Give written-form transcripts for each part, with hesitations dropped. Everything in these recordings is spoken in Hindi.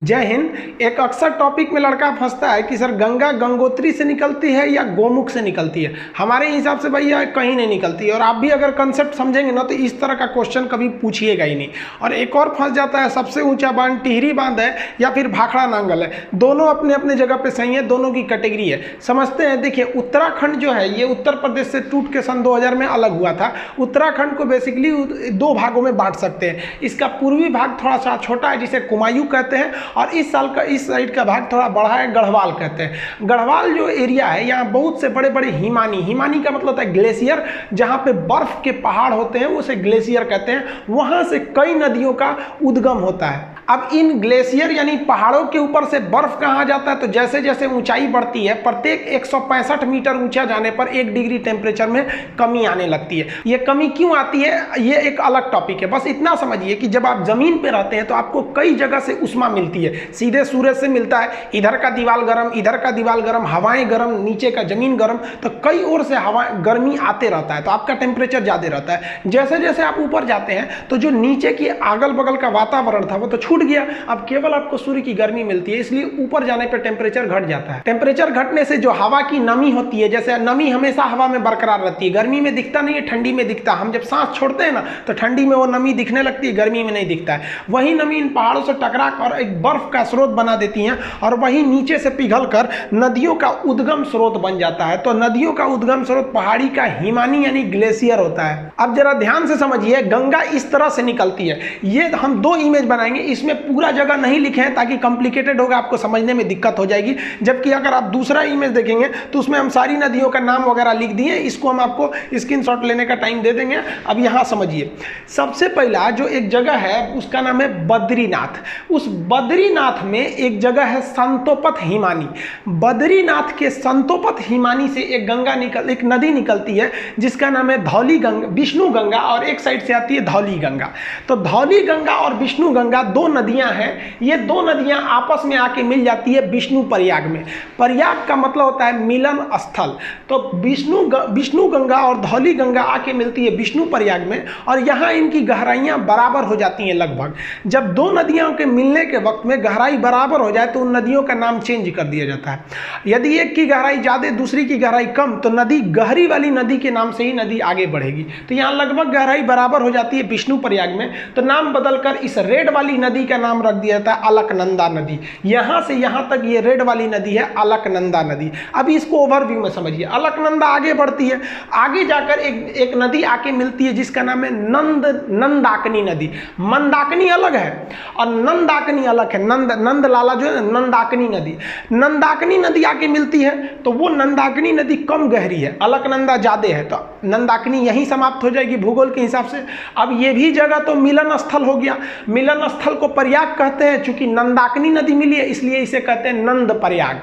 जय हिंद। एक अक्सर टॉपिक में लड़का फंसता है कि सर गंगा गंगोत्री से निकलती है या गोमुख से निकलती है। हमारे हिसाब से भैया कहीं नहीं निकलती है, और आप भी अगर कंसेप्ट समझेंगे ना तो इस तरह का क्वेश्चन कभी पूछिएगा ही नहीं। और एक और फंस जाता है, सबसे ऊंचा बांध टिहरी बांध है या फिर भाखड़ा नांगल है। दोनों अपने अपने जगह पे सही है, दोनों की कैटेगरी है। समझते हैं। देखिए, उत्तराखंड जो है ये उत्तर प्रदेश से टूट के सन 2000 में अलग हुआ था। उत्तराखंड को बेसिकली दो भागों में बांट सकते हैं। इसका पूर्वी भाग थोड़ा सा छोटा है जिसे कुमायूं कहते हैं, और इस साइड का भाग थोड़ा बड़ा है, गढ़वाल कहते हैं। गढ़वाल जो एरिया है यहाँ बहुत से बड़े बड़े हिमानी का मतलब होता है ग्लेशियर, जहाँ पे बर्फ के पहाड़ होते हैं उसे ग्लेशियर कहते हैं। वहाँ से कई नदियों का उद्गम होता है। अब इन ग्लेशियर यानी पहाड़ों के ऊपर से बर्फ कहाँ जाता है, तो जैसे जैसे ऊंचाई बढ़ती है प्रत्येक 165 मीटर ऊंचा जाने पर 1 डिग्री टेम्परेचर में कमी आने लगती है। ये कमी क्यों आती है ये एक अलग टॉपिक है। बस इतना समझिए कि जब आप जमीन पे रहते हैं तो आपको कई जगह से उष्मा मिलती है। सीधे सूरज से मिलता है, इधर का दीवार गर्म, इधर का दीवार गर्म, हवाएं गर्म, नीचे का जमीन गर्म, तो कई ओर से हवा गर्मी आते रहता है, तो आपका टेम्परेचर ज़्यादा रहता है। जैसे जैसे आप ऊपर जाते हैं तो जो नीचे की अगल बगल का वातावरण था वो तो छूट गया। अब केवल आपको सूर्य की गर्मी मिलती है, इसलिए ऊपर जाने पर टेम्परेचर घट जाता है। टेम्परेचर घटने से जो हवा की नमी होती है, जैसे नमी हमेशा हवा में बरकरार रहती है, गर्मी में दिखता नहीं है, ठंडी में दिखता। हम जब सांस छोड़ते हैं ना तो ठंडी में वो नमी दिखने लगती है, गर्मी में नहीं दिखता है। वही नमी इन पहाड़ों से टकरा कर एक बर्फ का स्रोत बना देती हैं, और वही नीचे से पिघलकर नदियों का उद्गम स्रोत बन जाता है। तो नदियों का उद्गम स्रोत पहाड़ी का हिमानी यानी ग्लेशियर होता है। अब जरा ध्यान से समझिए, गंगा इस तरह से निकलती है। ये हम 2 इमेज बनाएंगे, इसमें पूरा जगह नहीं लिखे हैं ताकि कॉम्प्लिकेटेड होगा, आपको समझने में दिक्कत हो जाएगी। जबकि अगर आप दूसरा इमेज देखेंगे तो उसमें हम सारी नदियों का नाम वगैरह लिख दिए, इसको हम आपको स्क्रीनशॉट लेने का टाइम दे देंगे। अब यहाँ समझिए, सबसे पहला जो एक जगह है उसका नाम है बद्रीनाथ। उस बद्रीनाथ में एक जगह है संतोपत हिमानी। बद्रीनाथ के संतोपत हिमानी से एक नदी निकलती है जिसका नाम है धौली गंगा, विष्णु गंगा, और एक साइड से आती है धौली गंगा। तो धौली गंगा और विष्णु गंगा 2 नदियां हैं। ये 2 नदियां आपस में आके मिल जाती है विष्णु प्रयाग में। प्रयाग का मतलब होता है मिलन स्थल। तो विष्णु गंगा और धौली गंगा आके मिलती है विष्णु प्रयाग में, और यहाँ इनकी गहराइयाँ बराबर हो जाती हैं लगभग। जब 2 नदियों के मिलने के वक्त में गहराई बराबर हो जाए तो उन नदियों का नाम चेंज कर दिया जाता है। यदि एक की गहराई ज़्यादा दूसरी की गहराई कम तो नदी गहरी वाली नदी के नाम से ही नदी आगे बढ़ेगी। तो यहाँ लगभग गहराई बराबर हो जाती है विष्णु प्रयाग में, तो नाम बदलकर इस रेड वाली नदी का नाम रख दिया जाता है अलकनंदा नदी। यहाँ से यहाँ तक ये रेड वाली नदी है अलकनंदा नदी। अब इसको ओवरव्यू में समझिए। अलकनंदा आगे बढ़ती है, आगे जाकर एक नदी आके मिलती है जिसका नाम है नंदाकिनी नदी। मंदाकिनी अलग है और नंदाकिनी अलग है। नंद लाला जो है नंदाकिनी नदी आके मिलती है। तो वो नंदाकिनी नदी कम गहरी है, अलकनंदा ज्यादा है, तो नंदाकिनी यहीं समाप्त हो जाएगी भूगोल के हिसाब से। अब ये भी जगह तो मिलन स्थल हो गया। मिलन स्थल को प्रयाग कहते हैं, चूंकि नंदाकिनी नदी मिली है इसलिए इसे कहते हैं नंद प्रयाग।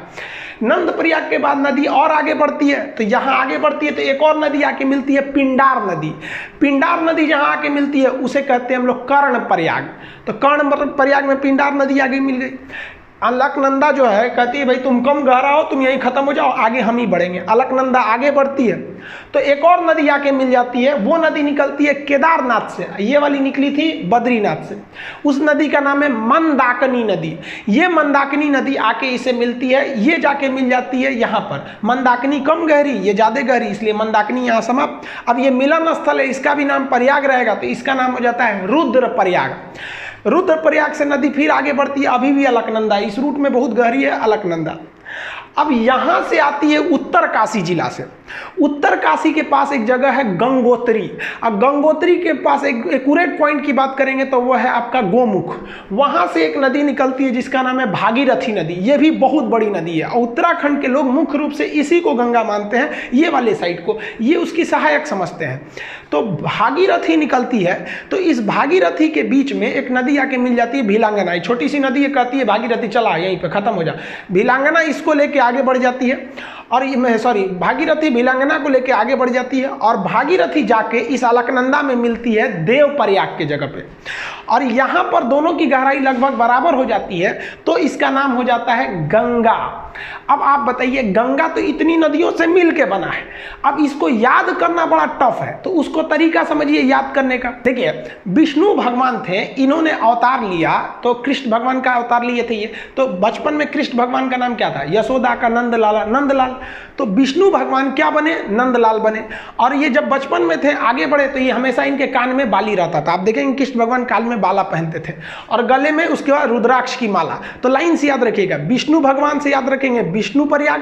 नंद प्रयाग के बाद नदी और आगे बढ़ती है, तो यहाँ आगे बढ़ती है तो एक और नदी आके मिलती है पिंडार नदी। पिंडार नदी जहाँ आके मिलती है उसे कहते हैं हम लोग कर्ण प्रयाग। तो कर्ण प्रयाग में पिंडार नदी आगे मिल गई। अलकनंदा जो है कहती है भाई तुम कम गहरा हो, तुम यहीं खत्म हो जाओ, आगे हम ही बढ़ेंगे। अलकनंदा आगे बढ़ती है तो एक और नदी आके मिल जाती है। वो नदी निकलती है केदारनाथ से, ये वाली निकली थी बद्रीनाथ से। उस नदी का नाम है मंदाकिनी नदी। ये मंदाकिनी नदी आके इसे मिलती है, ये जाके मिल जाती है यहाँ पर। मंदाकिनी कम गहरी, ये ज़्यादा गहरी, इसलिए मंदाकिनी यहाँ समाप्त। अब ये मिलन स्थल है, इसका भी नाम प्रयाग रहेगा, तो इसका नाम हो जाता है रुद्र प्रयाग। रुद्र प्रयाग से नदी फिर आगे बढ़ती है, अभी भी अलकनंदा, इस रूट में बहुत गहरी है अलकनंदा। अब यहाँ से आती है उत्तरकाशी जिला से। उत्तरकाशी के पास एक जगह है गंगोत्री। अब गंगोत्री के पास एक एक्यूरेट पॉइंट की बात करेंगे तो वह है आपका गोमुख। वहाँ से एक नदी निकलती है जिसका नाम है भागीरथी नदी। ये भी बहुत बड़ी नदी है। उत्तराखंड के लोग मुख्य रूप से इसी को गंगा मानते हैं, ये वाले साइड को, ये उसकी सहायक समझते हैं। तो भागीरथी निकलती है, तो इस भागीरथी के बीच में एक नदी आके मिल जाती है भिलांगना। छोटी सी नदी है, कहती है भागीरथी चला यहीं पे खत्म हो जा। भिलांगना इसको लेके आगे बढ़ जाती है और सॉरी भागीरथी भिलंगना को लेके आगे बढ़ जाती है और भागीरथी जाके इस अलकनंदा में मिलती है देवप्रयाग के जगह पे, और यहाँ पर दोनों की गहराई लगभग बराबर हो जाती है, तो इसका नाम हो जाता है गंगा। अब आप बताइए, गंगा तो इतनी नदियों से मिल के बना है, अब इसको याद करना बड़ा टफ है, तो उसको तरीका समझिए याद करने का। देखिए, विष्णु भगवान थे, इन्होंने अवतार लिया, तो कृष्ण भगवान का अवतार लिए थे ये। तो बचपन में कृष्ण भगवान का नाम क्या था? यशोदा का नंदलाल, नंदलाल। तो विष्णु भगवान क्या बने? नंदलाल बने। और ये जब बचपन में थे, आगे बढ़े, तो ये हमेशा इनके कान में बाली रहता था। आप देखेंगे कृष्ण भगवान कान में बाला पहनते थे और गले में उसके बाद रुद्राक्ष की माला। तो लाइन से याद रखिएगा, विष्णु भगवान से याद रखेंगे विष्णु प्रयाग,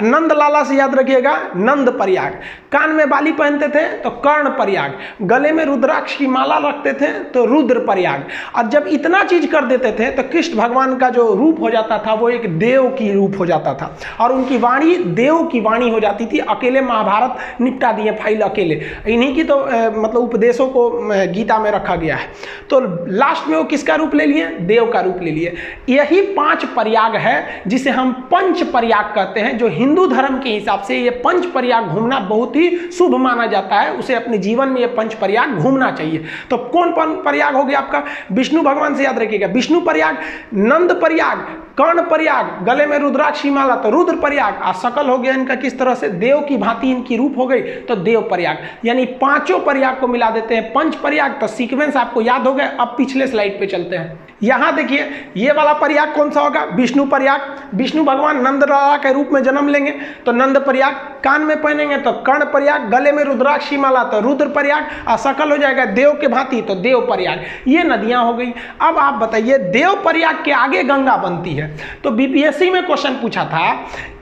नंद लाला से याद रखिएगा नंद प्रयाग, कान में बाली पहनते थे तो कर्ण प्रयाग, गले में रुद्राक्ष की माला रखते थे तो रुद्र प्रयाग। और जब इतना चीज कर देते थे तो कृष्ण भगवान का जो रूप हो जाता था वो एक देव की रूप हो जाता था और उनकी वाणी देव की वाणी हो जाती थी। अकेले महाभारत निपटा दिए फाइल अकेले, इन्हीं की तो मतलब उपदेशों को गीता में रखा गया है। तो लास्ट में वो किसका रूप ले लिए? देव का रूप ले लिए। यही 5 प्रयाग है जिसे हम पंच प्रयाग कहते हैं। जो हिंदू धर्म के हिसाब से ये पंच प्रयाग घूमना बहुत ही शुभ माना जाता है, उसे अपने जीवन में ये पंच प्रयाग घूमना चाहिए। तो कौन प्रयाग हो गया आपका? विष्णु भगवान से याद रखिएगा विष्णु प्रयाग, नंद प्रयाग, कर्ण प्रयाग, गले में रुद्राक्ष की माला तो रुद्र प्रयाग, और सकल हो गया इनका किस तरह से देव की भांति इनकी रूप हो गई तो देव प्रयाग। यानी 5 प्रयाग को मिला देते हैं पंच प्रयाग। तो सीक्वेंस आपको याद हो गया। अब पिछले स्लाइड पे चलते हैं। यहां देखिए, ये वाला प्रयाग कौन सा होगा? विष्णु प्रयाग। विष्णु भगवान नंदलाला के रूप में जन्म लेंगे तो नंद प्रयाग, कान में पहनेंगे तो कर्ण प्रयाग, गले में रुद्राक्ष की माला तो रुद्र प्रयाग, और सकल हो जाएगा देव के भांति तो देव प्रयाग। ये नदियां हो गई। अब आप बताइए, देव प्रयाग के आगे गंगा बनती है। तो बीपीएससी में क्वेश्चन पूछा था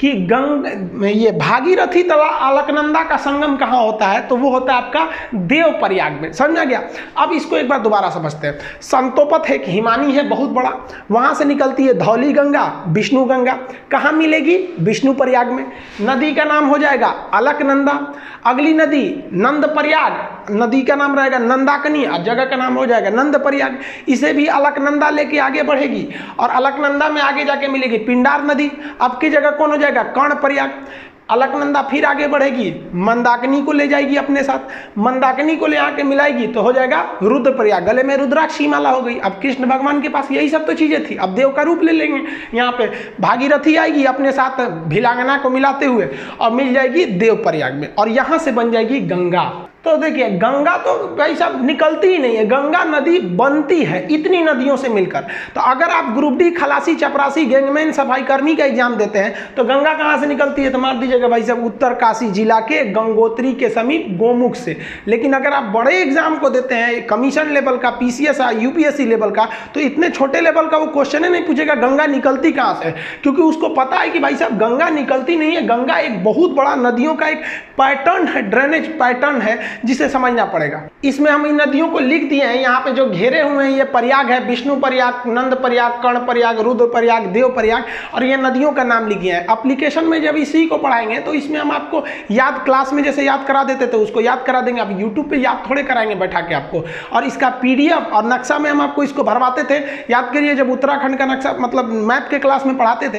कि ये भागीरथी तथा अलकनंदा का संगम कहां होता है? तो वो होता है आपका देव प्रयाग में। समझ गया? अब इसको एक बार दोबारा समझते हैं। संतोपत है, हिमानी है बहुत बड़ा, वहां से निकलती है धौली गंगा, विष्णु गंगा। कहां मिलेगी? विष्णु प्रयाग में। नदी का नाम हो जाएगा अलकनंदा। अगली नदी नंद प्रयाग, नदी का नाम रहेगा नंदाकनी और जगह का नाम हो जाएगा नंद प्रयाग। इसे भी अलकनंदा लेके आगे बढ़ेगी और अलकनंदा में आगे जाके मिलेगी पिंडार नदी। अब की जगह कौन हो जाएगा? कर्ण प्रयाग। अलकनंदा फिर आगे बढ़ेगी, मंदाकिनी को ले जाएगी अपने साथ, मंदाकिनी को ले आके मिलाएगी तो हो जाएगा रुद्र प्रयाग। गले में रुद्राक्ष की माला हो गई। अब कृष्ण भगवान के पास यही सब तो चीजें थी, अब देव का रूप ले लेंगे। यहाँ पे भागीरथी आएगी अपने साथ भिलांगना को मिलाते हुए और मिल जाएगी देव प्रयाग में, और यहाँ से बन जाएगी गंगा। तो देखिए, गंगा तो भाई साहब निकलती ही नहीं है, गंगा नदी बनती है इतनी नदियों से मिलकर। तो अगर आप ग्रुप डी खलासी चपरासी गैंगमैन सफाई कर्मी का एग्जाम देते हैं तो गंगा कहाँ से निकलती है? तो मार दीजिएगा भाई साहब उत्तरकाशी जिला के गंगोत्री के समीप गोमुख से। लेकिन अगर आप बड़े एग्जाम को देते हैं कमीशन लेवल का, पीसीएस यूपीएससी लेवल का, तो इतने छोटे लेवल का वो क्वेश्चन ही नहीं पूछेगा गंगा निकलती कहाँ से, क्योंकि उसको पता है कि भाई साहब गंगा निकलती नहीं है। गंगा एक बहुत बड़ा नदियों का एक पैटर्न है, ड्रेनेज पैटर्न है जिसे समझना पड़ेगा। इसमें हम इन नदियों को लिख दिए हैं, यहाँ पे जो घेरे हुए हैं ये प्रयाग है, विष्णु प्रयाग, नंद प्रयाग, कर्ण प्रयाग, रुद्र प्रयाग, देव प्रयाग, और ये नदियों का नाम लिखे हैं। एप्लीकेशन में जब इसी को पढ़ाएंगे तो इसमें हम आपको याद, क्लास में जैसे याद करा देते थे उसको याद करा देंगे। अब यूट्यूब पे याद थोड़े कराएंगे बैठा के आपको, और इसका पीडीएफ और नक्शा में हम आपको इसको भरवाते थे। याद करिए, जब उत्तराखंड का नक्शा मतलब मैप के क्लास में पढ़ाते थे